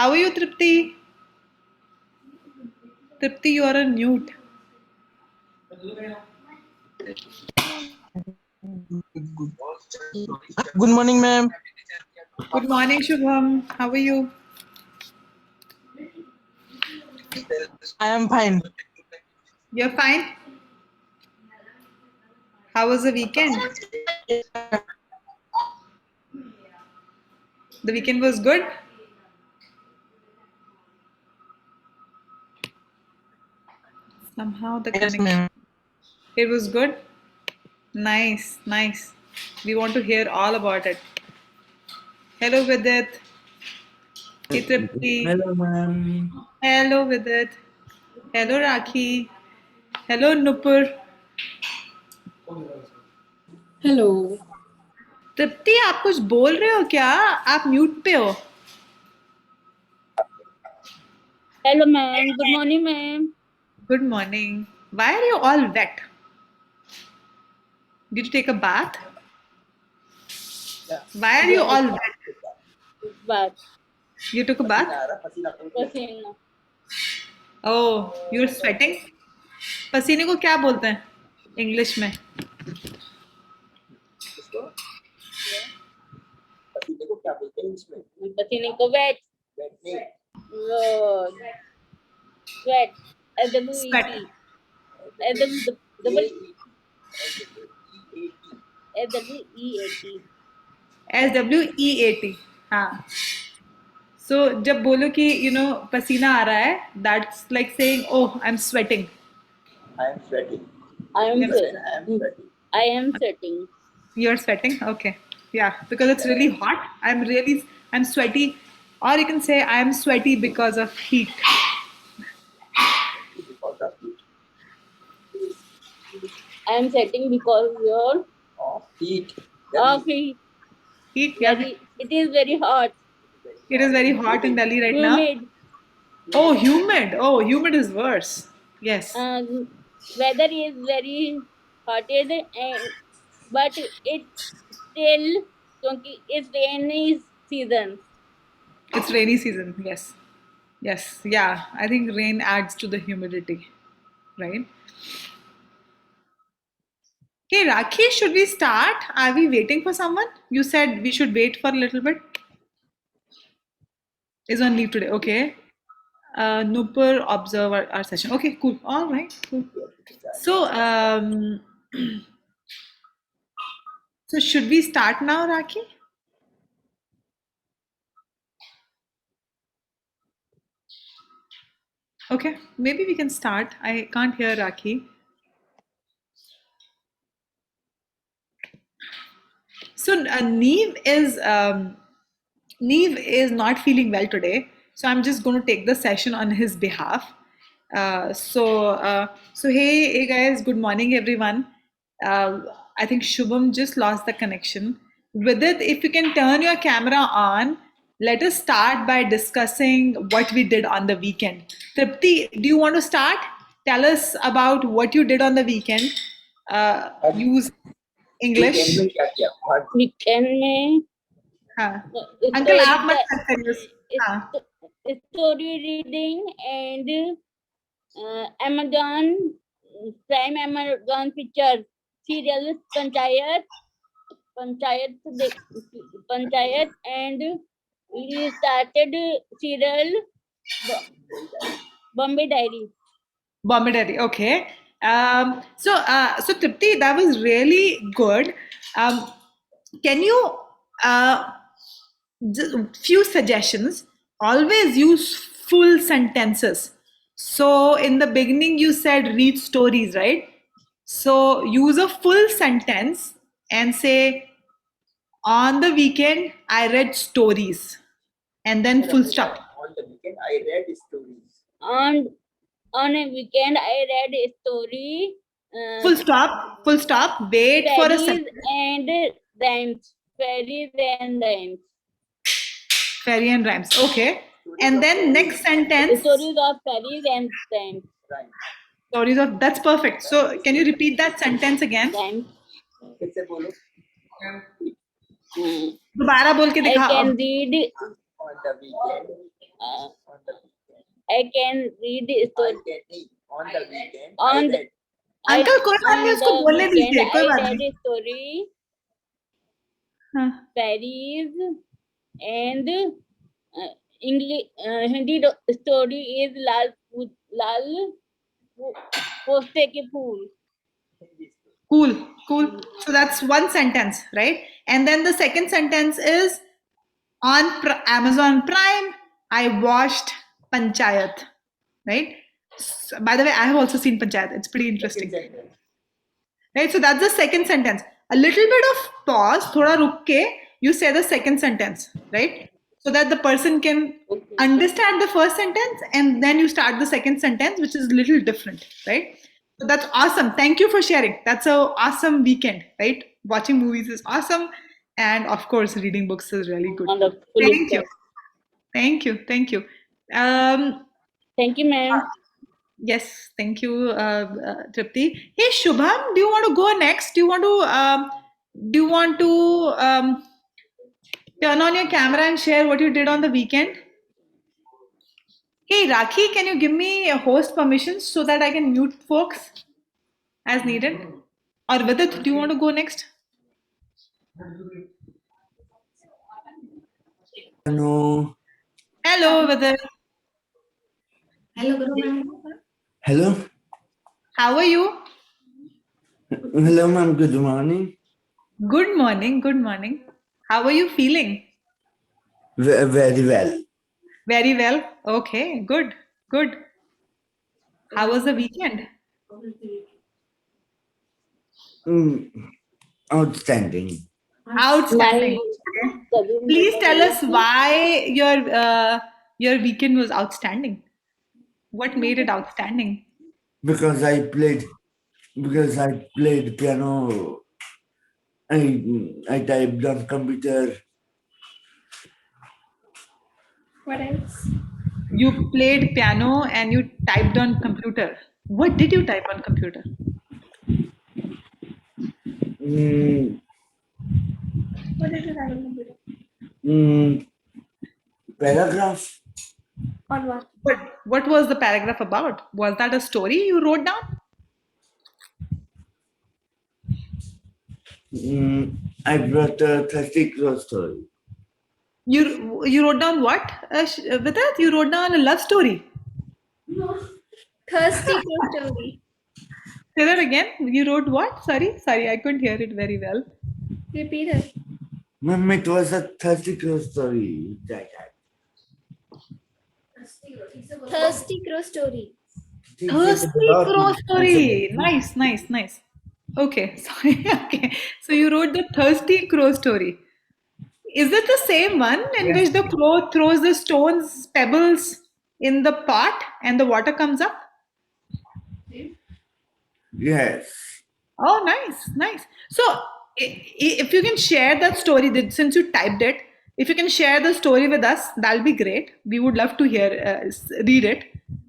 How are you, Tripti? Tripti, you are on mute. Good morning, ma'am. Good morning, Shubham. How are you? I am fine. You're fine? How was the weekend? The weekend was good? Somehow the Yes, connection. ma'am. It was good? Nice, nice. We want to hear all about it. Hello, Vidit. Hey, Tripti. Hello, ma'am. Hello, Vidit. Hello, Rakhi. Hello, Nupur. Hello Tripti आप कुछ बोल रहे हो क्या? आप mute पे हो. Hello ma'am good morning ma'am Good morning. Why are you all wet? Did you take a bath? Why are you all wet? बात You took a bath? पसीना Oh, you're sweating? पसीने को क्या बोलते हैं इंग्लिश में? पसीने को wet sweat Sweat. Double SWEAT SWEAT. हाँ. So जब बोलो कि पसीना आ रहा है, that's like saying, oh, I'm sweating. I am sweating. I am You're, sweating I am sweating you're sweating? Okay. Yeah, because it's really hot. I'm sweaty. Or you can say I'm sweaty because of heat. I am sweating because your Heat. coffee Heat, yeah. it is very hot It is very hot in Delhi right now. humid Oh, humid. Oh, humid is worse. Yes. weather is very hot and but it's still क्योंकि it's rainy season It's rainy season. Yes. Yes. Yeah. I think rain adds to the humidity. Right? Hey, Rakhi, should we start? Are we waiting for someone? You said we should wait for a little bit. Is on leave today. Okay. Nupur observe our session. Okay, cool. All right, cool. So, so should we start now, Rakhi? Okay, maybe we can start. I can't hear Rakhi. So Neve is not feeling well today, so I'm just going to take the session on his behalf. So hey guys, good morning everyone. I think Shubham just lost the connection. With it, if you can turn your camera on, let us start by discussing what we did on the weekend. Tripti, do you want to start? Tell us about what you did on the weekend. Use English. weekend में हाँ uncle आप मत करिए हाँ story reading and Amazon Prime Amazon picture serial panchayat and we started serial Bombay Diary. Bombay Diary, okay. So Tripti, that was really good. Can you few suggestions? Always use full sentences. So in the beginning you said read stories, right? So use a full sentence and say on the weekend I read stories and then full stop. On the weekend, I read stories. On a weekend I read a story Full stop. Full stop. Wait for a fairies second. and rhymes. Fairies and rhymes. Fairy and rhymes. Okay. And then next sentence. Stories of fairies and rhymes. Stories of. That's perfect. So can you repeat that sentence again? Rhymes. कैसे बोलो? दोबारा बोल के I दिखा. can read On the weekend, On the weekend. I can read I story. can read. On the weekend. On I the- read. Uncle कोई बात On नहीं, उसको the बोलने weekend, दीजिए, कोई I बात read नहीं. a story, हाँ. Paris, and English Hindi story is Lal Poste ke Phool. Cool, cool. So that's one sentence, right? And then the second sentence is on Amazon Prime, I watched Panchayat, right? By the way, I have also seen Panchayat. It's pretty interesting, Second sentence. right? So that's the second sentence. A little bit of pause, thoda ruk ke, you say the second sentence, right? So that the person can Okay. understand the first sentence and then you start the second sentence, which is a little different, right? So that's awesome. Thank you for sharing. That's an awesome weekend, right? Watching movies is awesome. And of course, reading books is really good. On the Thank you. Flipkart. Thank you. Thank you. Thank you, ma'am. Yes, thank you, Tripti. Hey, Shubham, do you want to go next? Do you want to turn on your camera and share what you did on the weekend? Hey, Rakhi, can you give me a host permissions so that I can mute folks as needed? Or Vidit, do you want to go next? No. Hello, Vidit. Hello, Guru ma'am. Hello. How are you? Hello, ma'am. Good morning. Good morning. Good morning. How are you feeling? Very well. Very well. Okay, good. Good. How was the weekend? Mm, outstanding. Outstanding. My Okay. Please tell us why your weekend was outstanding. What made it outstanding? Because I played piano. I typed on computer. What else? You played piano and you typed on computer. What did you type on computer? Mm, What did you have on computer? paragraph. On what? What was the paragraph about? Was that a story you wrote down? I brought a 30 crore story. You wrote down what? Vidit, you wrote down a love story. No. Thirsty Crow story. Say that again. You wrote what? Sorry, I couldn't hear it very well. Repeat it. Ma'am, it was a 30 crore story. Thirsty Crow story. Thirsty Crow story. Nice, nice, nice. Okay, sorry. Okay, so you wrote the Thirsty Crow story. Is it the same one in which the crow throws the stones, pebbles in the pot and the water comes up? Yes. Oh, nice, nice. So, if you can share that story, since you typed it, if you can share the story with us, that'll be great. We would love to hear, read it.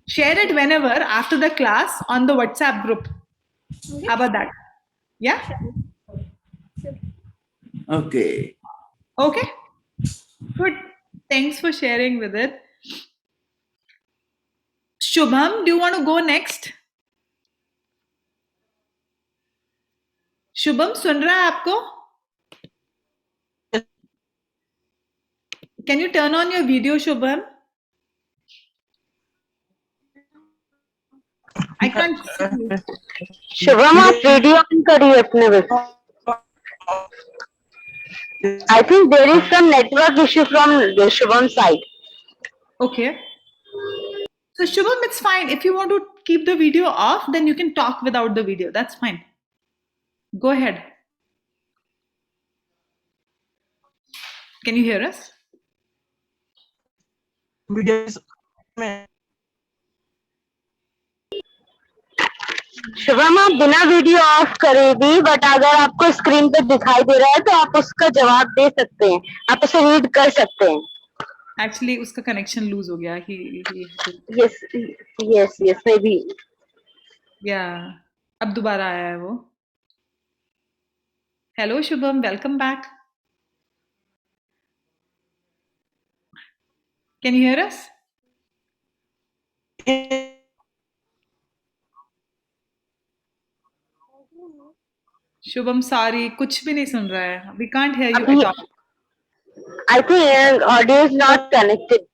Share it whenever after the class on the WhatsApp group. Okay. How about that? Yeah? Okay. Okay. Good. Thanks for sharing with it. Shubham, do you want to go next? Shubham सुन रहा है आपको? Can you turn on your video, Shubham? I can't see you. Shivam आप video on करिए अपने बस I think there is some network issue from Shivam side Okay. So Shubham, it's fine. If you want to keep the video off, then you can talk without the video. That's fine. Go ahead. Can you hear us? Shivam आप बिना video of करे भी but अगर आपको screen पे दिखाई दे रहा है तो आप उसका जवाब दे सकते हैं आप उसे रीड कर सकते हैं Actually, उसका connection lose हो गया. He yes yes yes may be yeah. अब दोबारा आया है वो. Hello Shubham, welcome back. Can you hear us? Shubham sorry कुछ भी नहीं सुन रहा है. We can't hear you अभी at all. I think audio is not connected.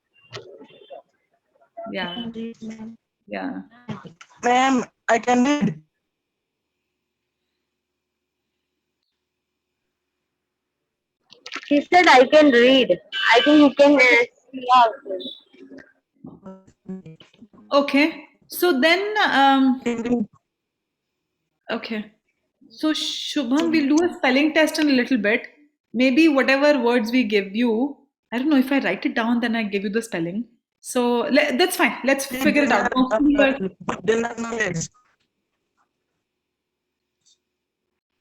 Yeah. Yeah. Ma'am, I can read. He said I can read. I think he can see also. Okay. So then, okay. So Shubham, we'll do a spelling test in a little bit. Maybe whatever words we give you, I don't know if I write it down, then I give you the spelling. So that's fine. Let's figure it out. General knowledge.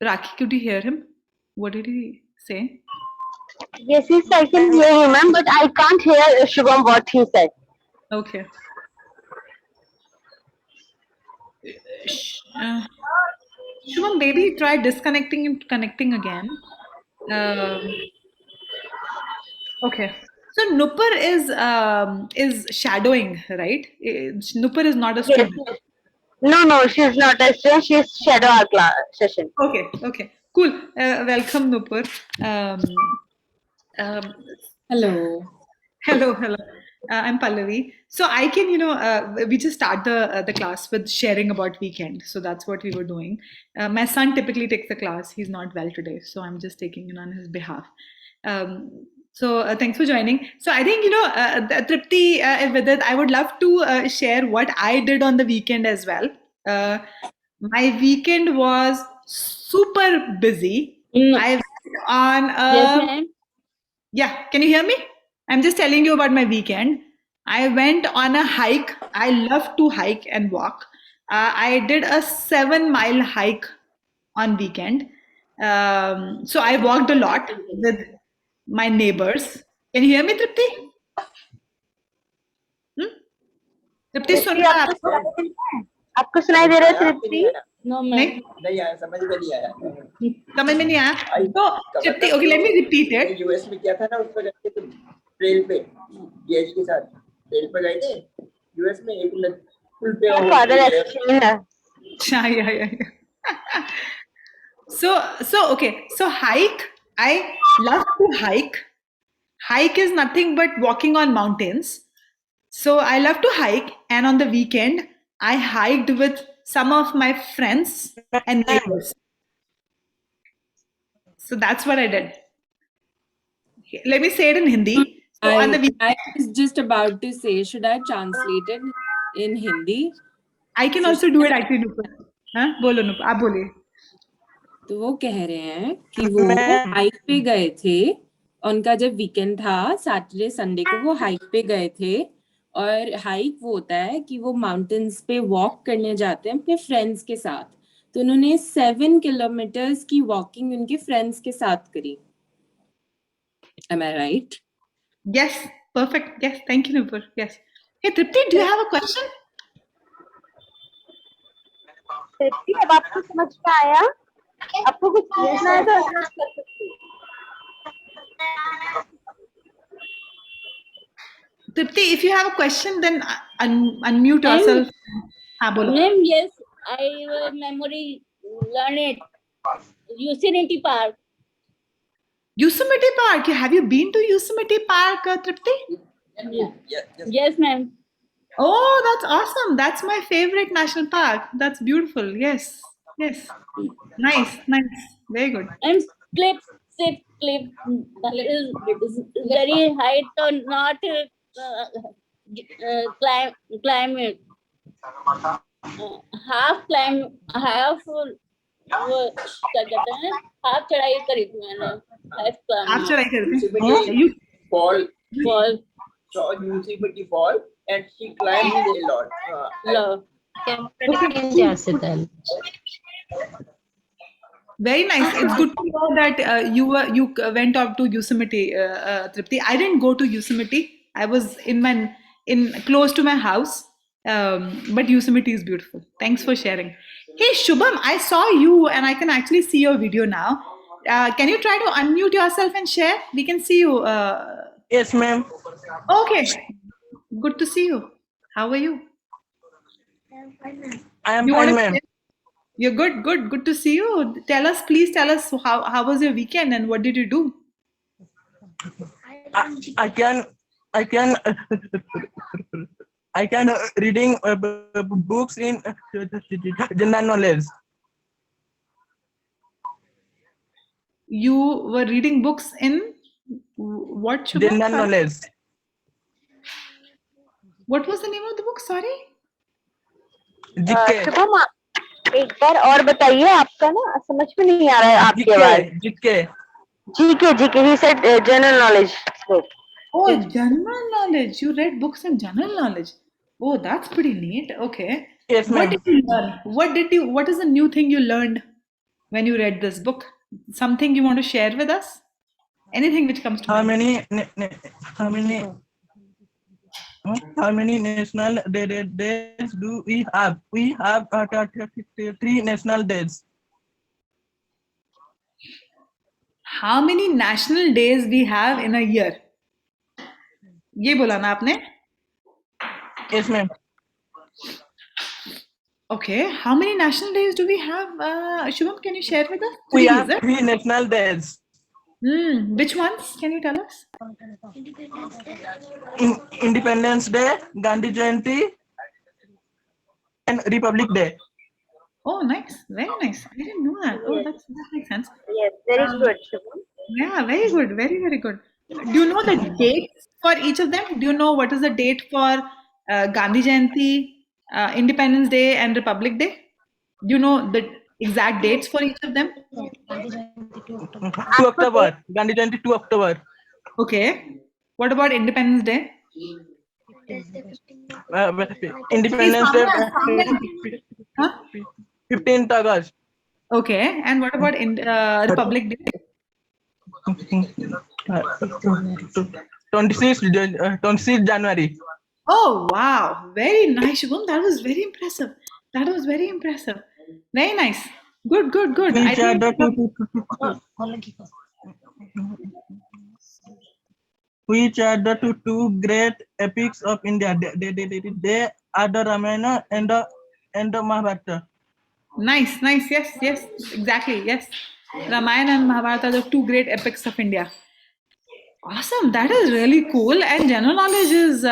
Rakhi, could you hear him? What did he say? Yes, I can hear you, ma'am, but I can't hear Shubham what he said. Okay. Shubham, maybe try disconnecting and connecting again. Okay. So Nupur is shadowing, right? Nupur is not a Yes. student. No, she's not a student. She's shadow our class session. Okay, okay, cool. Welcome, Nupur. Hello. Hello. I'm Pallavi. So I can, we just start the class with sharing about weekend. So that's what we were doing. My son typically takes the class. He's not well today, so I'm just taking it on his behalf. So thanks for joining. So I think Tripti and Vidit, I would love to share what I did on the weekend as well. My weekend was super busy. I went on Yes, ma'am. yeah, can you hear me? I'm just telling you about my weekend. I went on a hike. I love to hike and walk. I did a 7 mile hike on weekend. So I walked a lot with my neighbors. Can you hear me, Tripti? Tripti, सुन रहा है आपको? आपको सुनाई दे रहा है तृप्ति? No, नहीं ma'am. नहीं आया, समझ में नहीं आया. समझ में नहीं आया. तो Tripti, okay, let me repeat it. US में किया था ना, उस पर गए थे ट्रेल पे गेज के साथ ट्रेल पे गए थे यूएस में. एक पुल पे Father actually है. Yeah. So okay. So hike. I love to hike. Hike is nothing but walking on mountains. So I love to hike, and on the weekend I hiked with some of my friends and neighbors. So that's what I did. Okay, let me say it in Hindi. So on the I was just about to say, should I translate it in Hindi? I can also do it actually. Nupur. हाँ बोलो नूपुर, आप बोलिए. तो वो कह रहे हैं कि वो हाइक पे गए थे. उनका जब वीकेंड था सैटरडे संडे को वो हाइक पे गए थे. और हाइक वो होता है कि वो माउंटेन्स पे वॉक करने जाते हैं अपने फ्रेंड्स के साथ. तो उन्होंने 7 किलोमीटर्स की वॉकिंग उनके फ्रेंड्स के साथ करी. Am I right? Yes, perfect. Yes, thank you, Nupur. Yes. Hey, Tripti, do you have a question? तृप्ति, अब आपको समझ में आया? आपको कुछ पूछना है तो आप कर सकते हैं. Tripti, if you have a question, then unmute yourself. हाँ बोलो. Ma'am, yes, I memory learn it. Yosemite Park. Yosemite Park. Have you been to Yosemite Park, Tripti? Yes, ma'am. Oh, that's awesome. That's my favorite national park. That's beautiful. Yes. Nice. Very good. I'm cliff. A little very height or not climb it. Half climb, half वो क्या कहते हैं half चढ़ाई करी थी मैंने. आप चढ़ाई करते हैं. fall Fall. saw Yosemite fall and she climbed a lot. Love. Very nice. It's good to know that you went up to Yosemite, Tripti. I didn't go to Yosemite. I was in close to my house. But Yosemite is beautiful. Thanks for sharing. Hey Shubham, I saw you and I can actually see your video now. Can you try to unmute yourself and share? We can see you. Yes, ma'am. Okay. Good to see you. How are you? I am You fine, want ma'am. to? You're good. Good to see you. Tell us, please tell us how was your weekend and what did you do? I can I can reading books in general knowledge. You were reading books in what, Shubham? General Sorry? knowledge. What was the name of the book? Sorry. GK. Shubham एक बार और बताइए, आपका ना समझ में नहीं आ रहा है आपकी आवाज। GK. GK he said general knowledge book. Oh, general knowledge. You read books in general knowledge. Oh, that's pretty neat. Okay. Yes, What ma'am. did you learn? What is the new thing you learned when you read this book? Something you want to share with us? Anything which comes to How mind? many national days do we have? We have 3 national days. How many national days we have in a year? ये बोला ना आपने? Yes, ma'am. Okay. How many national days do we have? Shubham, can you share with us? We 3, have is it? 3 national days. Which ones? Can you tell us? Independence Day, Gandhi Jayanti, and Republic Day. Oh, nice. Very nice. I didn't know that. Oh, that makes sense. Yes, very good, Shubham. Yeah, very good. Very, very good. Do you know the dates for each of them? Do you know what is the date for Gandhi Jayanti, Independence Day, and Republic Day? Do you know the exact dates for each of them? 2 October. Gandhi Jayanti 2 October. Okay. What about Independence Day? Independence Day Huh? 15th August. Okay. And what about Republic Day? 26th January. Oh, wow. Very nice, Shubham. That was very impressive. That was very impressive. Very nice. Good, good, good. I Which are think the two great epics of India? They are the Ramayana and the Mahabharata. nice, nice. Yes, yes, exactly. Yes. Ramayana and Mahabharata are the two great epics of India. Awesome. That is really cool. And general knowledge is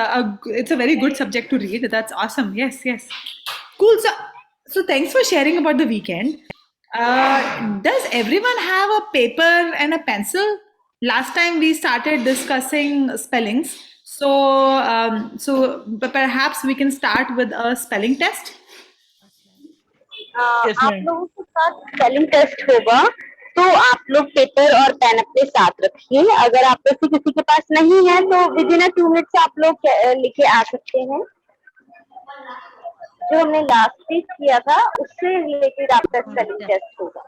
it's a very good subject to read. That's awesome. Yes, yes. Cool. So thanks for sharing about the weekend. Does everyone have a paper and a pencil? Last time we started discussing spellings. So perhaps we can start with a spelling test. Yes, आप ma'am. लोगों के साथ spelling test होगा, तो आप लोग paper और pen अपने साथ रखिए। अगर आप में से किसी के पास नहीं है तो विद इन 2 मिनट्स आप लोग लिखे आ सकते हैं। जो हमने लास्ट वीक किया था उससे रिलेटेड आपका स्पेलिंग टेस्ट होगा।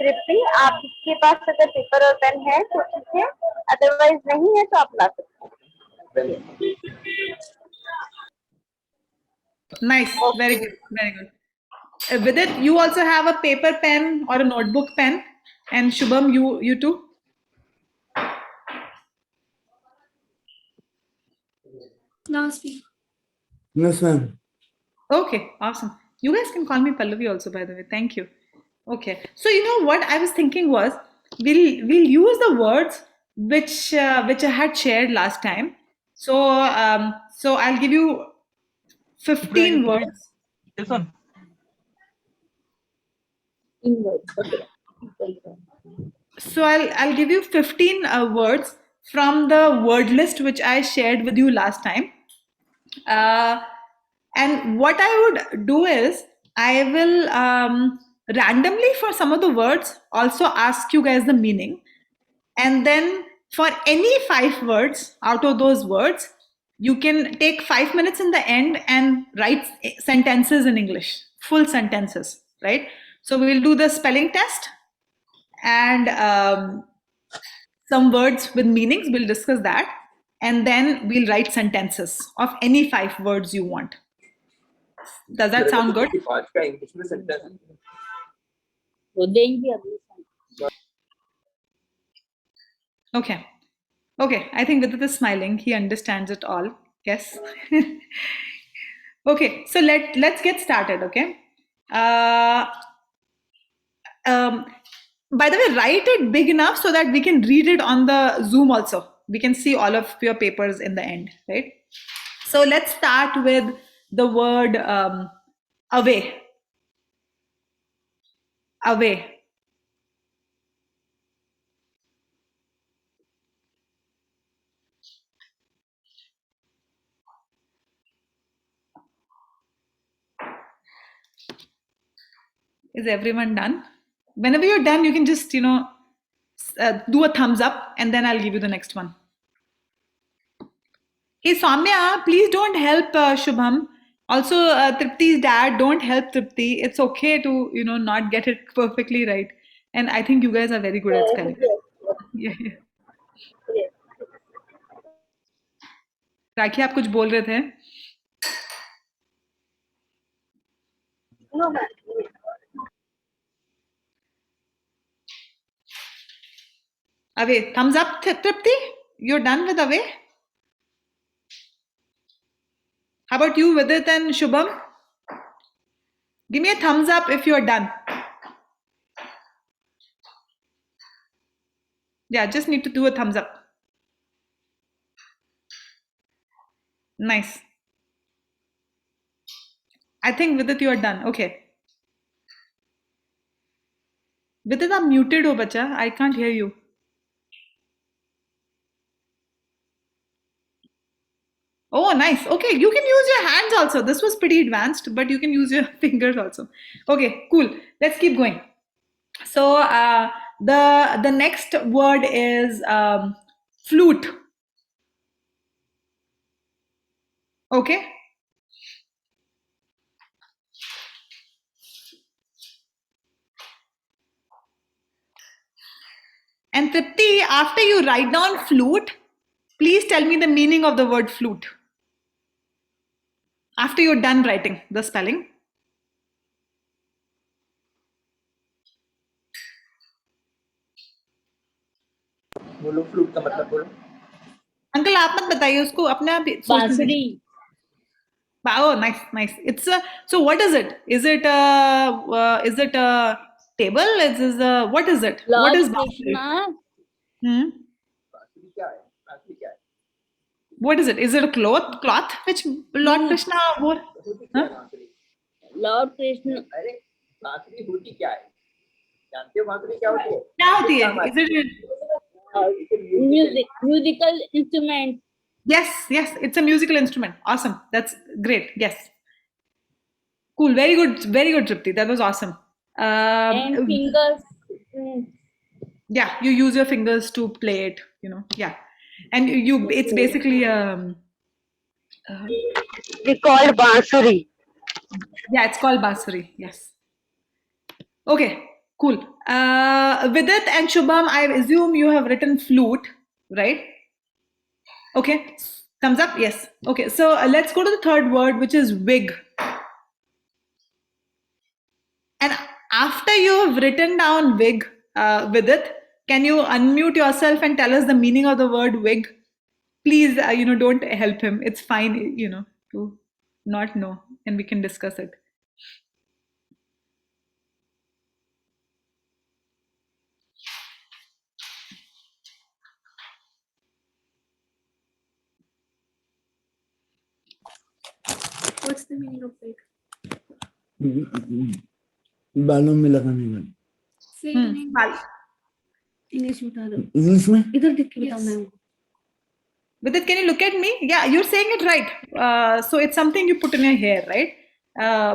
तृप्ति, आपके पास अगर पेपर और पेन है तो ठीक है, अदरवाइज नहीं है तो आप ला सकते हैं। Nice. Very good. Very good. Vidit, you also have a paper pen or a notebook pen, and Shubham, you too. Last week. Yes, ma'am. Okay, awesome. You guys can call me Pallavi also, by the way. Thank you. Okay. So you know what I was thinking was we'll use the words which I had shared last time. So I'll give you 15 words. Yes, sir. So I'll give you 15 words from the word list which I shared with you last time. And what I would do is I will randomly for some of the words also ask you guys the meaning. And then for any 5 words out of those words, you can take 5 minutes in the end and write sentences in English, full sentences, right? So we'll do the spelling test and some words with meanings. We'll discuss that. And then we'll write sentences of any 5 words you want. Does that sound good? वो देंगे अभी। Okay. Okay. I think Vidit is smiling. He understands it all. Yes. Okay, so let's get started. Okay. Uh, by the way, write it big enough so that we can read it on the Zoom also. We can see all of your papers in the end, right? So let's start with the word away. Away. Is everyone done? Whenever you're done, you can just, do a thumbs up and then I'll give you the next one. Hey, Soumya, please don't help Shubham. Also, Tripti's dad, don't help Tripti. It's okay to, not get it perfectly right. And I think you guys are very good at spelling. Yeah, yeah. राखी, आप कुछ बोल रहे थे? No, ma'am. Away. Thumbs up, Tripti? You're done with away? How about you, Vidit and Shubham? Give me a thumbs up if you're done. Yeah, just need to do a thumbs up. Nice. I think Vidit, you are done. Okay. Vidit, I'm muted, oh bacha. I can't hear you. Oh, nice. Okay, you can use your hands also. This was pretty advanced, but you can use your fingers also. Okay, cool. Let's keep going. So the next word is flute. Okay. And Tripti, after you write down flute, please tell me the meaning of the word flute. After you're done writing the spelling. बोलो flute का मतलब बोलो. Uncle आप मत बताइए उसको अपने आप सोचने बांसुरी. दीजिए. Oh, nice, nice. It's a, so what is it? Is it a table? What is it? What Lord is Krishna. बांसुरी क्या है? बांसुरी क्या है? What is it? Is it a cloth which Lord Krishna wore? होती क्या है बांसुरी? Lord Krishna. अरे बांसुरी होती क्या है? जानते हो बांसुरी क्या होती है? क्या होती है? Is it Musical instrument. Yes, it's a musical instrument. Awesome. That's great. Yes. Cool. Very good, Tripti. That was awesome. And fingers. Yeah, you use your fingers to play it, yeah. And it's basically We called bansuri. yeah, it's called bansuri. Yes. Okay, cool. Vidit and Shubham, I assume you have written flute, right? Okay, thumbs up. Yes. Okay, so let's go to the third word, which is wig. And after you have written down wig, Vidit, can you unmute yourself and tell us the meaning of the word wig? Please, don't help him. It's fine, to not know, and we can discuss it. What's the meaning of wig? बालों में लगाने का. Say it in English में बता दो. English में? इधर देख के बताओ ma'am. Vidit, can you look at me? Yeah, you're saying it right. So it's something you put in your hair, right?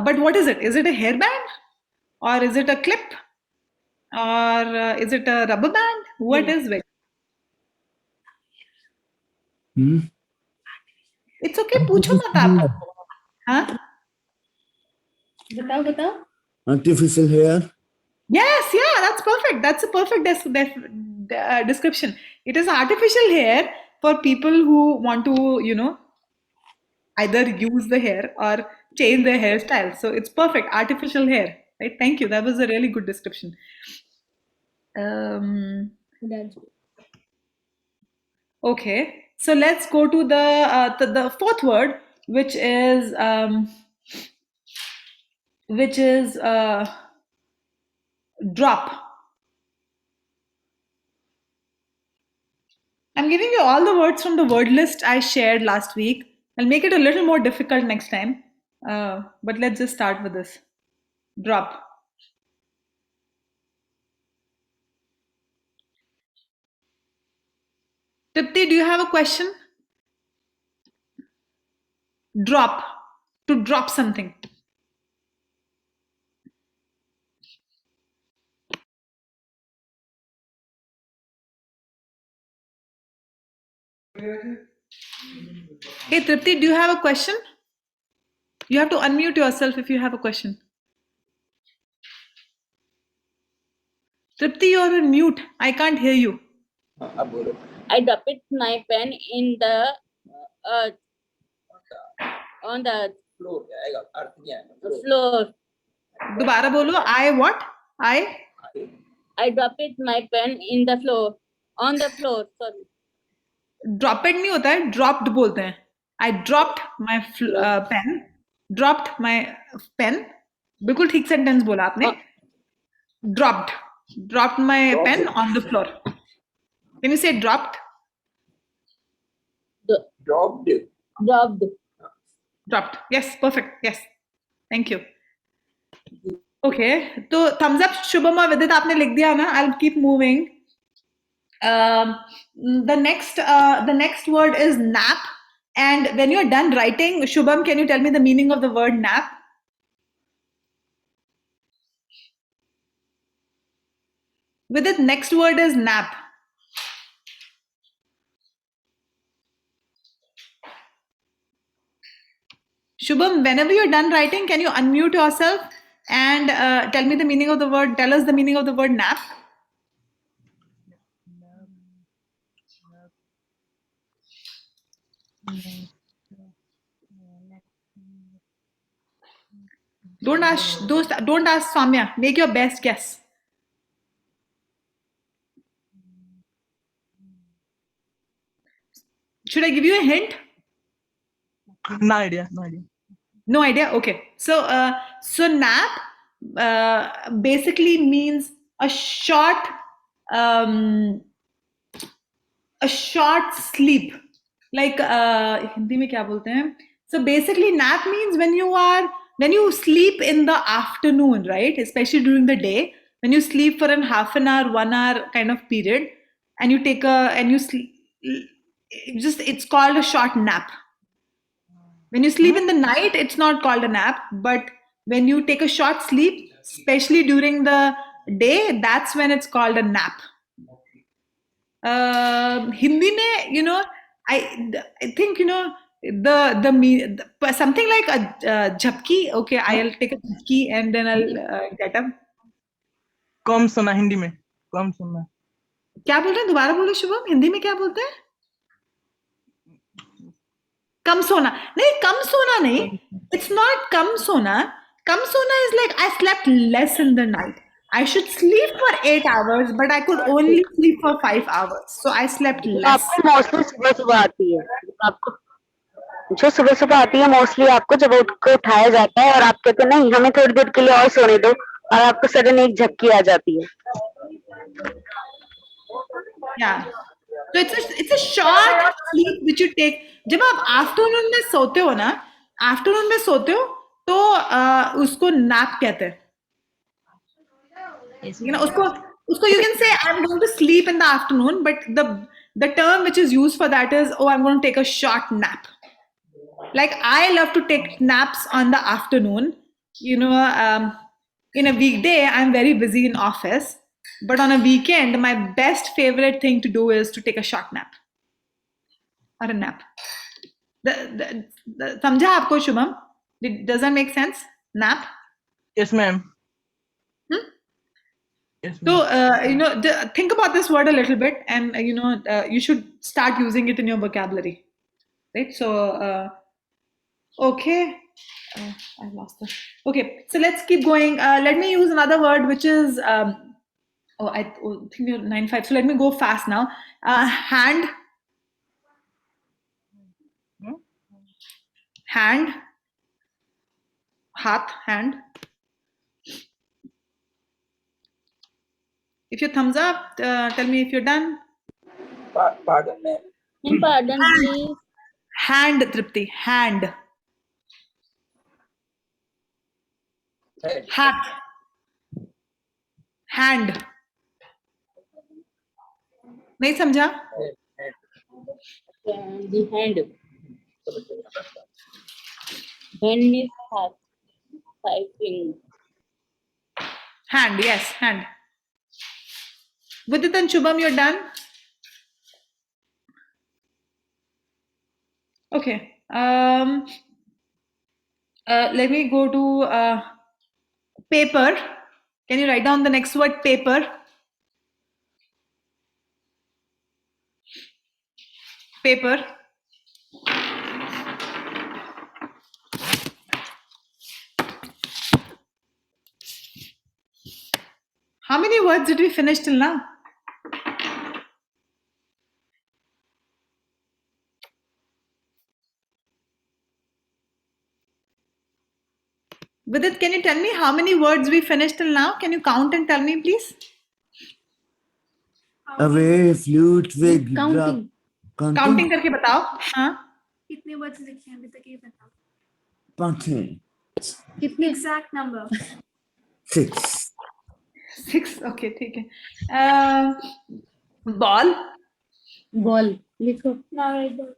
But what is it? Is it a hairband? Or is it a clip? Or is it a rubber band? What is wig? It's okay, पूछो मत आप. Huh? बताओ. Artificial hair. Yes, yeah, that's perfect. That's a perfect description. It is artificial hair for people who want to, either use the hair or change their hairstyle. So it's perfect, artificial hair, right? Thank you. That was a really good description. Okay, so let's go to the fourth word, which is which is drop. I'm giving you all the words from the word list I shared last week. I'll make it a little more difficult next time. But let's just start with this. Drop. Tipti, do you have a question? Drop. To drop something. Hey, Tripti, do you have a question? You have to unmute yourself if you have a question. Tripti, you're on mute. I can't hear you. हाँ, अब बोलो. I dropped my pen in the on the floor क्या आएगा? अर्थ क्या है? floor. दोबारा बोलो. I what? I dropped my pen in the floor. On the floor. Sorry. Drop it नहीं होता है. Dropped बोलते हैं. I dropped my pen. Dropped my pen. बिल्कुल ठीक सेंटेंस बोला आपने. Dropped. Dropped my pen on the floor. Can you say dropped? Dropped. Dropped. Dropped. Yes, perfect. Yes. Thank you. Okay. तो thumbs up शुभम और विदित आपने लिख दिया ना. I'll keep moving. The next word is nap. And when you're done writing, Shubham, can you tell me the meaning of the word nap? Vidit, next word is nap. Shubham, whenever you're done writing, can you unmute yourself and tell me the meaning of the word, tell us the meaning of the word nap? Don't ask Samya. Make your best guess. Should I give you a hint? No idea. No idea. No idea. Okay. So nap basically means a short sleep. Like Hindi में क्या बोलते हैं? So basically, nap means when you sleep in the afternoon, right? Especially during the day, when you sleep for an half an hour, 1 hour kind of period, and you take you sleep. It's called a short nap. When you sleep in the night, it's not called a nap, but when you take a short sleep, especially during the day, that's when it's called a nap. Hindi ne, I think, the something like a jhapki. Okay, I'll take a jhapki and then I'll get up. कम सुना हिंदी में. कम सुना. क्या बोल रहे हैं? दोबारा बोलो शुभम. हिंदी में क्या बोलते हैं? कम सोना. नहीं, कम सोना नहीं. It's not कम सोना. Kam sona is like I slept less in the night. I should sleep for 8 hours, but I could only sleep for 5 hours. So I slept less. आपको मौसमी सुबह सुबह आती है. आपको जो सुबह सुबह आती है मोस्टली आपको जब उठ के उठाया जाता है और आप कहते हैं नहीं हमें थोड़ी देर के लिए और सोने दो और आपको सडन एक झपकी आ जाती है. Yeah. So it's a short sleep which you take. जब आप आफ्टरनून में सोते हो ना, आफ्टरनून में सोते हो तो उसको नैप कहते हैं. उसको you can say I'm going to sleep in the afternoon, but the term which is used for that is I'm going to take a short nap. Like I love to take naps on the afternoon. In a weekday I'm very busy in office, but on a weekend my best favorite thing to do is to take a short nap or a nap. समझा आपको Shubham? Does that make sense? Nap? Yes, ma'am. Yes, ma'am. So think about this word a little bit, and you should start using it in your vocabulary, right? So okay, I lost it. Okay, so let's keep going. Let me use another word which is I think you're 9-5. So let me go fast now. Hand. Hand. Hath, hand. If you thumbs up, tell me if you're done. Pardon, ma'am. Pardon, please. Hand, Tripti. Hand. Head. Hat. Hand. नहीं समझा? Head. Head. The hand. Hand means half. 5 fingers. Hand, yes, hand. Vidit and Shubham, you're done? Okay. Let me go to paper. Can you write down the next word, paper? Paper. How many words did we finish till now? Vidit, can you tell me how many words we finished till now? Can you count and tell me, please? Away, flute, wig, Counting. Counting करके बताओ. हाँ. कितने words लिखे हैं अभी तक ये बताओ. Counting. कितने एग्जैक्ट नंबर? 6. 6. Okay, ठीक है. Ball. बॉल लिखो. Now write down.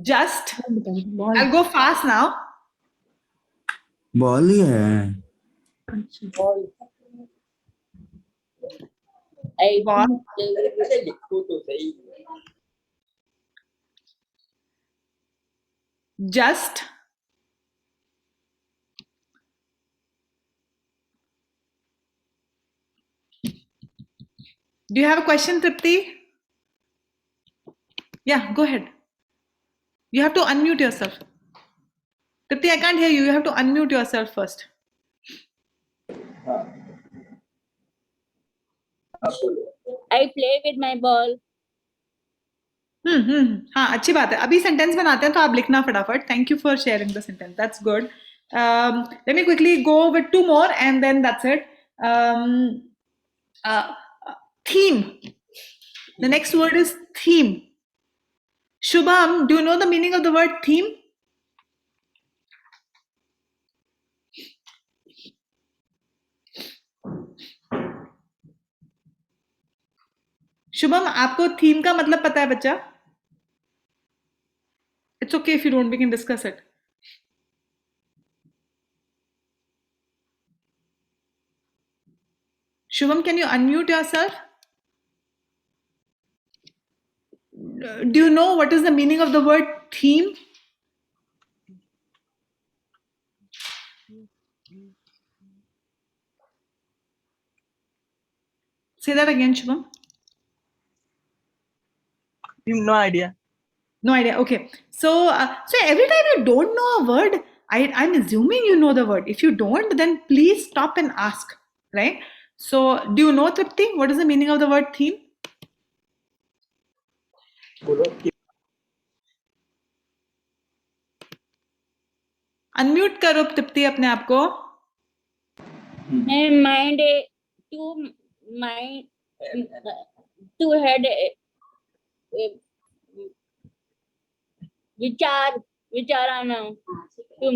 Just. I'll go fast now. Ball ही है. Ball. Ball. अरे लिखो तो सही. Just. Do you have a question, Tripti? Yeah, go ahead. You have to unmute yourself. Tripti, I can't hear you. You have to unmute yourself first. I play with my ball. हाँ अच्छी बात है. अभी sentence बनाते हैं तो आप लिखना फटाफट. Thank you for sharing the sentence. That's good. Let me quickly go with 2 more and then that's it. Theme. The next word is theme. Shubham, do you know the meaning of the word theme? Shubham, आपको theme का मतलब पता है बच्चा? It's okay if you don't, we can discuss it. Shubham, can you unmute yourself? Do you know what is the meaning of the word theme? Say that again, Shubham. No idea. No idea. Okay. So every time you don't know a word, I'm assuming you know the word. If you don't, then please stop and ask, right? So do you know, Tripti, what is the meaning of the word theme? Unmute करो Tripti अपने आप को. Mind to head विचार आना. तुम.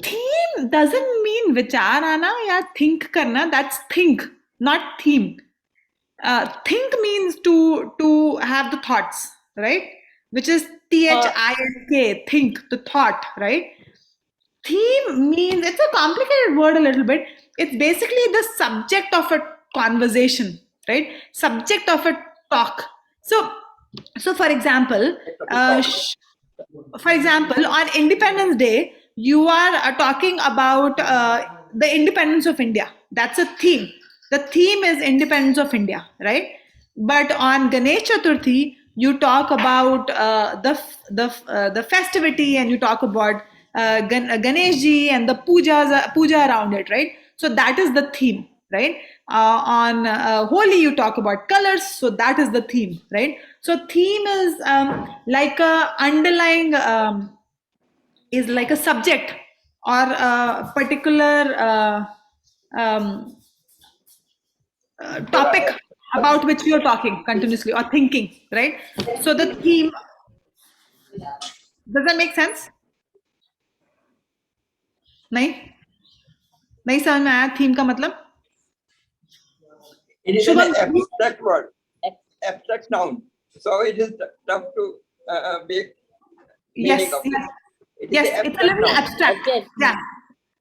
Theme doesn't mean vichar aana ya think karna. That's think, not theme. Think means to have the thoughts, right? Which is think, think, the thought, right? Theme means, it's a complicated word a little bit. It's basically the subject of a conversation, right? Subject of a talk. So for example, on Independence Day, you are talking about the independence of India. That's a theme. The theme is independence of India, right? But on Ganesh Chaturthi, you talk about the festivity, and you talk about Ganesh ji and the puja around it, right? So that is the theme, right? On Holi, you talk about colors, so that is the theme, right? So theme is like a underlying is like a subject or a particular topic about which you're talking continuously or thinking, right? So the theme, does that make sense? नहीं नहीं समझ में आया theme का मतलब? It is an Shubham, abstract word, abstract noun. So it is tough to make yes, meaning of it. yes, It is yes, an it's a little noun. abstract. Object.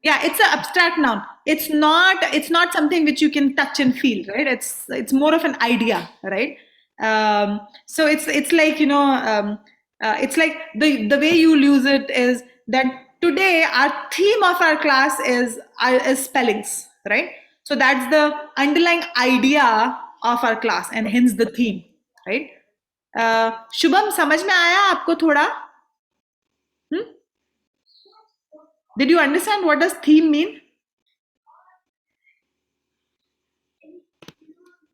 Yeah, it's an abstract noun. It's not something which you can touch and feel, right? It's more of an idea, right? So it's like, you know, it's like the way you'll use it is that today our theme of our class is spellings, right? So that's the underlying idea of our class and hence the theme, right? Shubham समझ में आया आपको थोड़ा? Did you understand what does theme mean?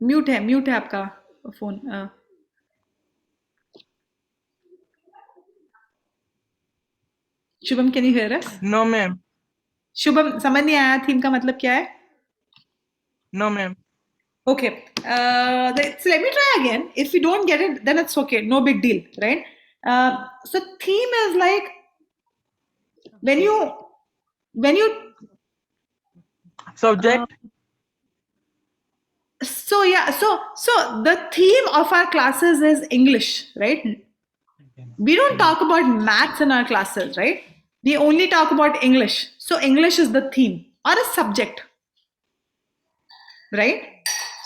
Mute है आपका phone. Shubham, can you here us? No, ma'am. Shubham, समझ नहीं आया थीम का मतलब क्या है? No, ma'am. Okay, so let me try again. If you don't get it, then it's okay, no big deal, right? So theme is like when you Subject. so yeah, so the theme of our classes is English, right? We don't talk about maths in our classes, right? We only talk about English. So English is the theme or a subject, right?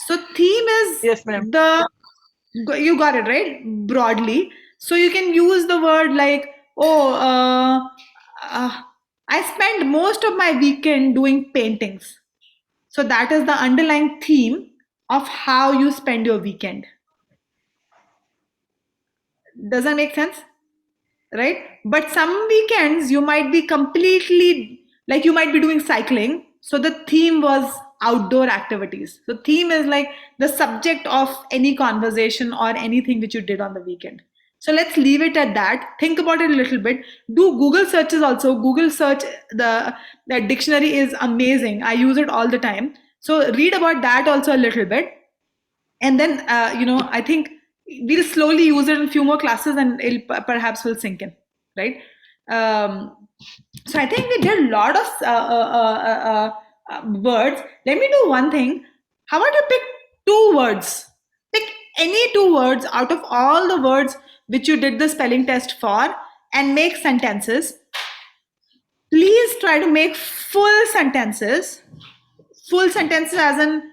So theme is Yes, ma'am. you got it right, broadly. So you can use the word like, oh, I spend most of my weekend doing paintings. So that is the underlying theme of how you spend your weekend. Does that make sense? Right? But some weekends you might be completely, like you might be doing cycling. So the theme was outdoor activities. So theme is like the subject of any conversation or anything which you did on the weekend. So let's leave it at that. Think about it a little bit. Do Google searches also. Google search, the dictionary is amazing. I use it all the time. So read about that also a little bit. And then, you know, I think we'll slowly use it in a few more classes and perhaps will sink in, right? So I think we did a lot of words. Let me do one thing. How about you pick 2 words? Pick any 2 words out of all the words which you did the spelling test for and make sentences. Please try to make full sentences. Full sentences as in,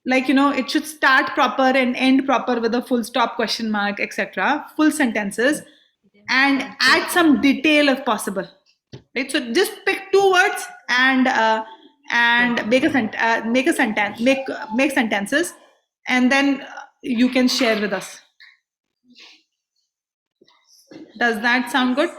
like, you know, it should start proper and end proper with a full stop, question mark, etc. Full sentences, and add some detail if possible, right? So just pick 2 words and make a sentence, make sentences, and then you can share with us. Does that sound good?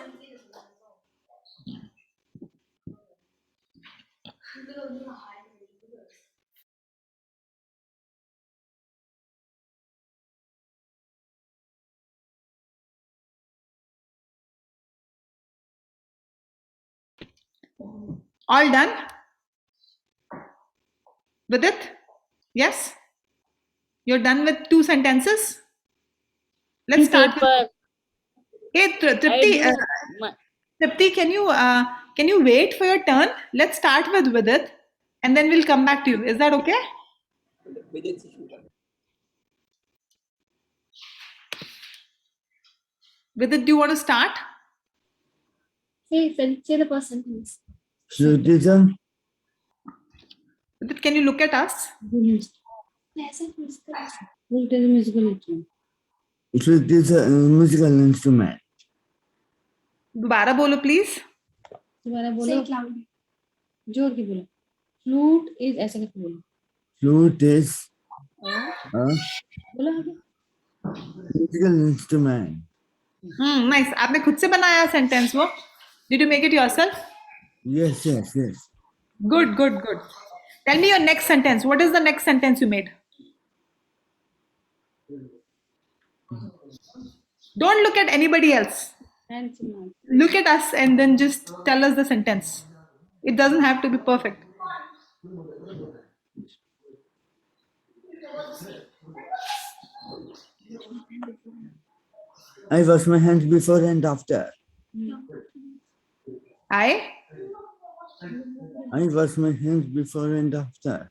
All done with it? Yes? You're done with 2 sentences? Let's start with, Paper. hey, I Tripti, do my- Tripti, can you wait for your turn? Let's start with it, and then we'll come back to you. Is that okay? With its issue. With it, do you want to start? Say the first sentence. So teacher, With it, can you look at us? What is a musical instrument? so teacher, musical instrument. दोबारा बोलो please. दोबारा बोलो. जोर के बोलो. Flute is ऐसे करके बोलो. Flute is बोलो आगे. musical instrument. Nice. आपने खुद से बनाया sentence वो? Did you make it yourself? Yes. Good. Tell me your next sentence. What is the next sentence you made? Don't look at anybody else. Handsome. Look at us and then just tell us the sentence. It doesn't have to be perfect. I wash my hands before and after. I I wash my hands before and after.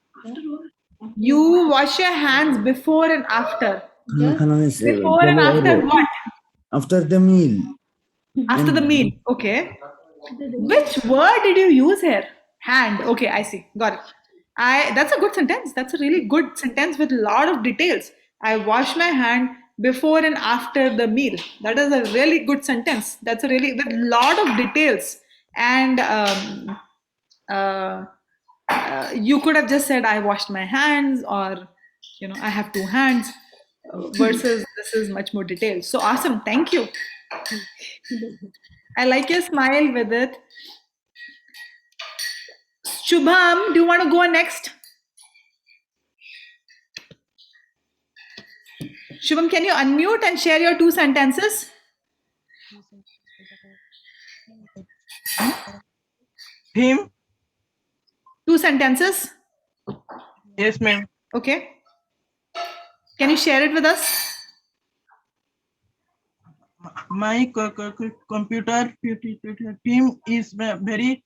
You wash your hands before and after. खाना खाना में से Before and पहले after और what? after the meal. After the meal. Okay. Which word did you use here? Hand. Okay, I see. Got it. That's a good sentence. That's a really good sentence with a lot of details. I wash my hand before and after the meal. That is a really good sentence. That's a really with a lot of details. And you could have just said I washed my hands, or I have two hands, versus this is much more detailed. So awesome. Thank you. I like your smile with it. Shubham, do you want to go next? Shubham, can you unmute and share your two sentences? Theme. Two sentences. Yes, ma'am. Okay. Can you share it with us? My computer team is very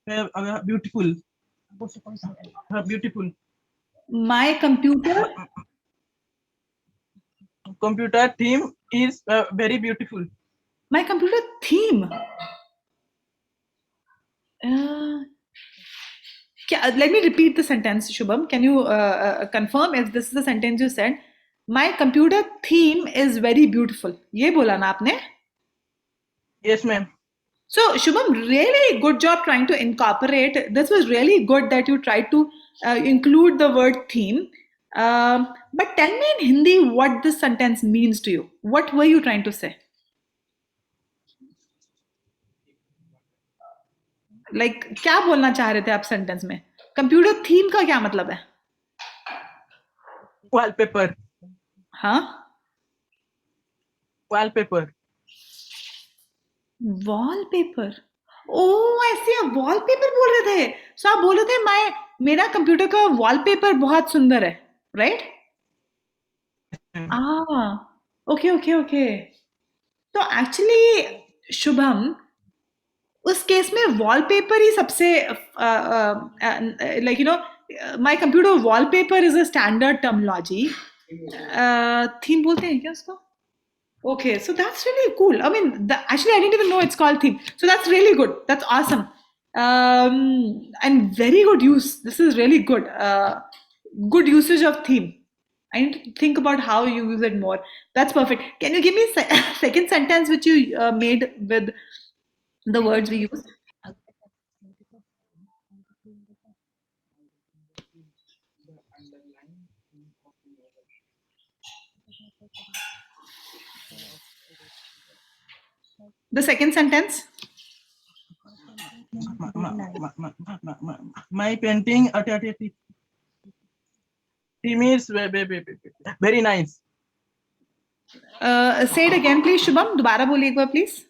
beautiful. Beautiful. My computer. Computer team is very beautiful. My computer theme. Let me repeat the sentence, Shubham. Can you confirm if this is the sentence you said? My computer theme is very beautiful. ये बोला ना आपने? Yes, ma'am. So, Shubham, really good job trying to incorporate. This was really good that you tried to include the word theme. But tell me in Hindi what this sentence means to you. What were you trying to say? Like, क्या बोलना चाह रहे थे आप sentence में? Computer theme का क्या मतलब है? Wallpaper. हाँ? Wallpaper. वॉलपेपर. ओह, ऐसे आप वॉलपेपर बोल रहे थे. सो आप बोल रहे थे मेरा कंप्यूटर का वॉलपेपर बहुत सुंदर है, राइट? ओके. तो एक्चुअली शुभम, उस केस में वॉलपेपर ही सबसे like my computer wallpaper is a standard terminology. Theme बोलते हैं क्या उसको? Okay, so that's really cool. I mean, actually, I didn't even know it's called theme. So that's really good. That's awesome. And very good use. This is really good. Good usage of theme. I need to think about how you use it more. That's perfect. Can you give me second sentence which you made with the words we used? The second sentence? My painting team is very nice. Say it again, please, Shubham. दोबारा बोलिए एक बार, please.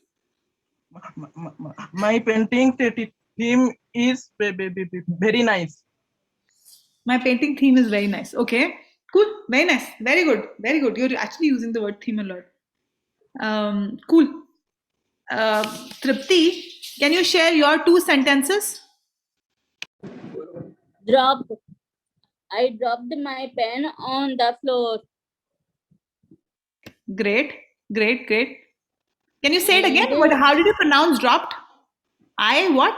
My painting team is very nice. My painting theme is very nice. Okay, cool. Very nice. Very good. Very good. You're actually using the word theme a lot. Cool. Tripti, can you share your two sentences? Dropped. I dropped my pen on the floor. Great. Can you say it again? How did you pronounce dropped? I what?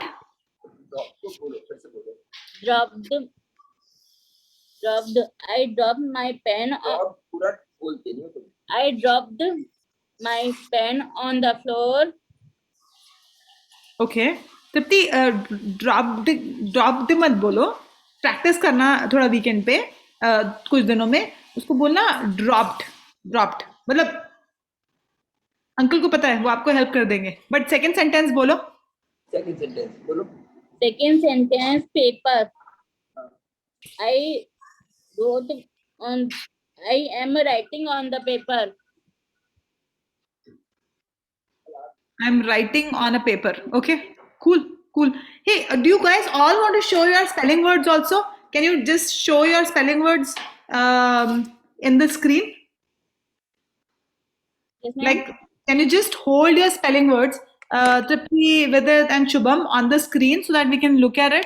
Dropped. I dropped my pen. पूरा बोलते नहीं हो तुम. I dropped my pen on the floor. Okay. Tripti, dropped मत बोलो. Practice करना थोड़ा weekend पे, कुछ दिनों में उसको बोलना dropped. मतलब अंकल को पता है, वो आपको हेल्प कर देंगे. बट सेकंड सेंटेंस बोलो. Second sentence बोलो. Second sentence, paper. I am writing on the paper. I'm writing on a paper. Okay, cool, cool. Hey, do you guys all want to show your spelling words also? Can you just show your spelling words in the screen? Yes, ma'am. Like, can you just hold your spelling words, Tripti, Vidit, and Shubham on the screen so that we can look at it?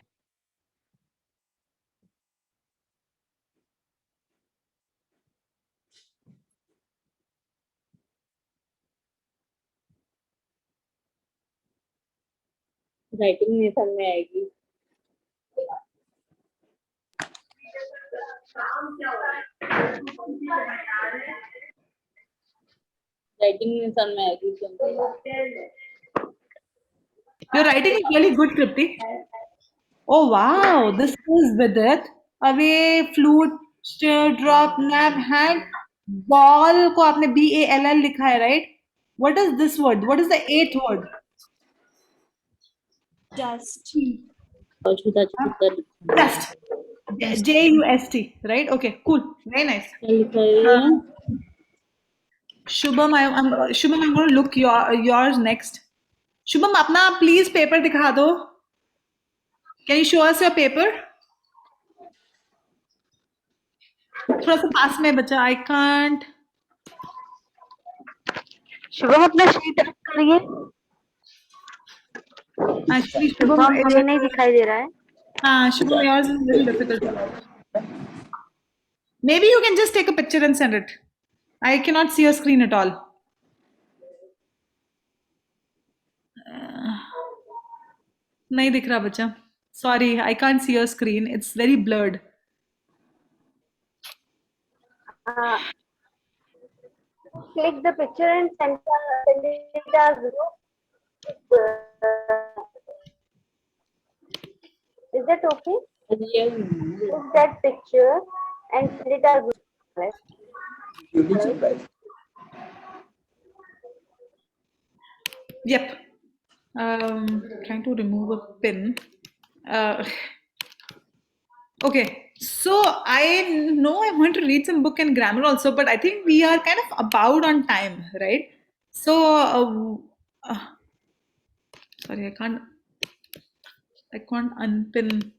Writing नहीं समझ में आएगी. Writing नहीं समझ में आएगी क्योंकि Your writing is really good, Tripti. Oh wow, this is Vidit. Away, flute, drop, nab, hand, ball को आपने BALL लिखा है, right? What is this word? What is the eighth word? Just. Just. JUST, right? Okay, cool. Very nice. Shubham, I'm going to look yours next. Shubham, अपना please paper दिखा दो. Can you show us your paper? थोड़ा सा पास में बचा. I can't. Shubham अपना sheet रख करिए. Actually, शुभम Shubham, हमें नहीं दिखाई दे रहा है. हाँ, Shubham, yours is a little difficult. Maybe you can just take a picture and send it. I cannot see your screen at all. नहीं दिख रहा बच्चा. Sorry, I can't see your screen. It's very blurred. Click the picture and send it as is that okay? Click that picture and send it as You'll be surprised. Yep. Trying to remove a pin. Okay, so I know I want to read some book and grammar also, but I think we are kind of about on time, right? So, sorry, I can't unpin.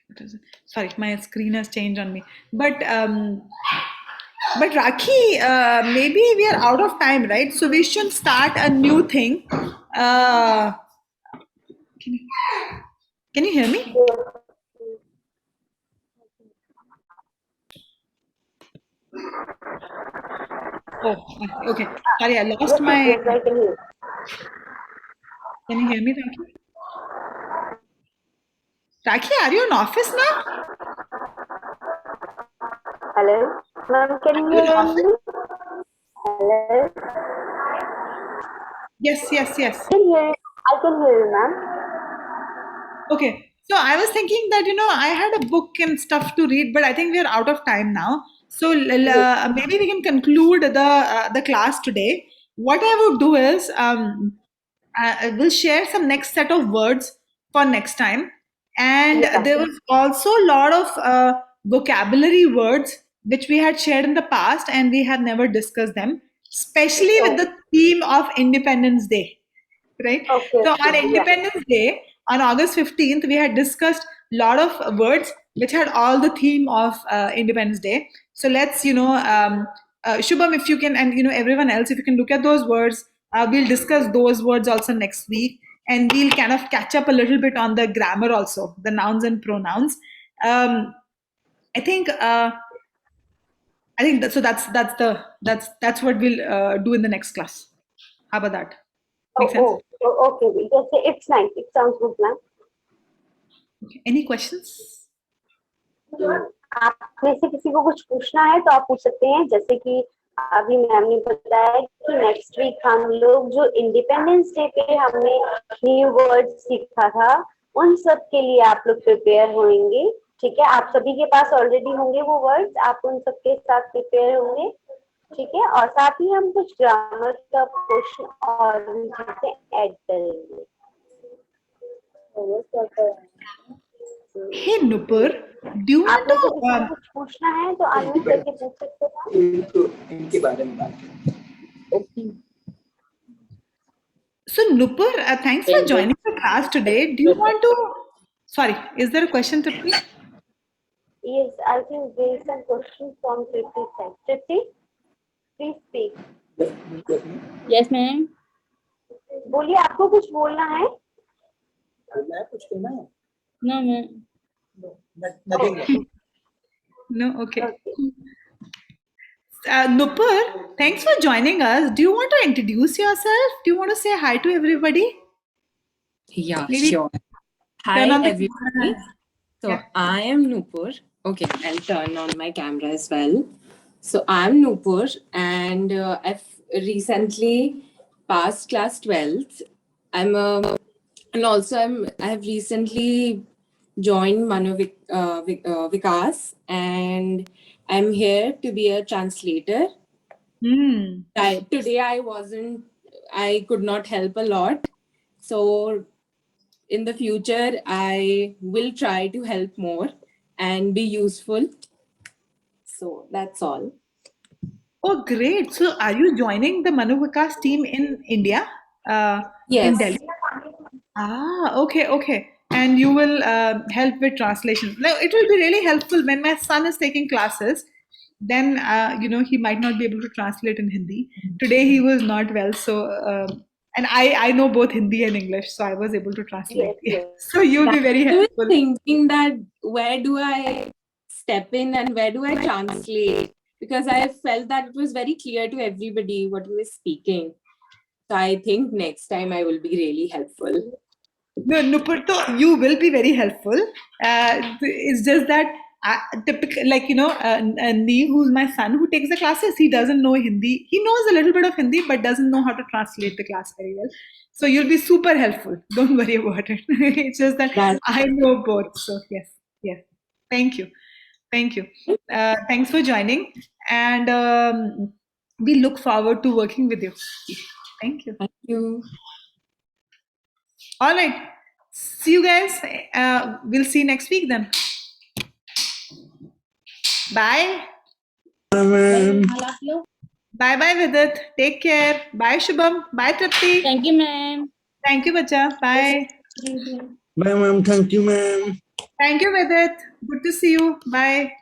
What is it? Sorry, my screen has changed on me. But Rakhi, maybe we are out of time, right? So we should start a new thing. Can you hear me? Oh, okay. Sorry, I lost my. yes, I can hear. Can you hear me, Rakhi? Rakhi, are you in office now? Hello, ma'am, can you hear me? Hello, Yes. I can hear you, ma'am. Okay. So I was thinking that, I had a book and stuff to read, but I think we are out of time now. So maybe we can conclude the class today. What I would do is I will share some next set of words for next time. And there was also a lot of vocabulary words which we had shared in the past and we had never discussed them, especially with the theme of Independence Day, right? Okay, So on Independence Day, on August 15th, we had discussed a lot of words which had all the theme of Independence Day. So let's, Shubham, if you can, and everyone else, if you can look at those words, we'll discuss those words also next week, and we'll kind of catch up a little bit on the grammar also, the nouns and pronouns. I think so. That's what we'll do in the next class. How about that? Make sense? Okay. Yes, it's nice. It sounds good, ma'am. Okay. Any questions? आप में से किसी को कुछ पूछना है तो आप पूछ सकते हैं. जैसे कि अभी मैम ने बताया कि नेक्स्ट वीक हम लोग जो इंडिपेंडेंस डे पे हमने न्यू वर्ड सीखा था उन सब के लिए आप लोग प्रिपेयर होंगे. ठीक है, आप सभी के पास ऑलरेडी होंगे वो वर्ड्स, आप उन सब के साथ प्रिपेयर होंगे. ठीक है, और साथ ही हम कुछ ग्रामर का क्वेश्चन और चीजें ऐड करेंगे. Hey Nupur, do you want आप लोग to? को कुछ पूछना है तो अनम्यूट करके पूछ सकते हैं. इनके बारे में बात करें. Okay. So Nupur, thanks for Thank you. joining the class today. Do you want to? Sorry, is there a question, Tripti? Yes, I think there is some question from Tripti side. Tripti, please speak. Yes, ma'am. बोलिए, आपको कुछ बोलना है? मैं कुछ कहना है? No, ma'am. Nothing. No, okay. Okay. Nupur, thanks for joining us. Do you want to introduce yourself? Do you want to say hi to everybody? Yeah, Maybe sure. Hi, turn on the everybody. camera. So Yeah. I am Nupur. Okay, I'll turn on my camera as well. So I'm Nupur, and I've recently passed class 12th. And also I have recently joined Vikas, and I'm here to be a translator. Hmm. Today I could not help a lot. So in the future, I will try to help more and be useful. So that's all. Oh, great. So are you joining the Manu Vikas team in India? In Yes. Delhi? Ah, okay, okay. And you will help with translation. Now, it will be really helpful when my son is taking classes. Then, he might not be able to translate in Hindi. Today, he was not well. So, and I know both Hindi and English. So, I was able to translate. Yes. So, you'll be very I was helpful. thinking that where do I step in and where do I translate? Because I felt that it was very clear to everybody what we were speaking. So I think next time I will be really helpful. No, Nupur, so you will be very helpful. It's just that, typical, like, Nee, who's my son, who takes the classes, he doesn't know Hindi. He knows a little bit of Hindi, but doesn't know how to translate the class very well. So you'll be super helpful. Don't worry about it. It's just that I know both. So yes. Thank you. Thanks for joining. And we look forward to working with you. Thank you. Thank you. All right. See you guys. We'll see you next week then. Bye. Ma'am. Bye bye, Vidit. Take care. Bye, Shubham. Bye, Tripti. Thank you, ma'am. Thank you, bacha. Bye. Bye, ma'am. Thank you, ma'am. Thank you, Vidit. Good to see you. Bye.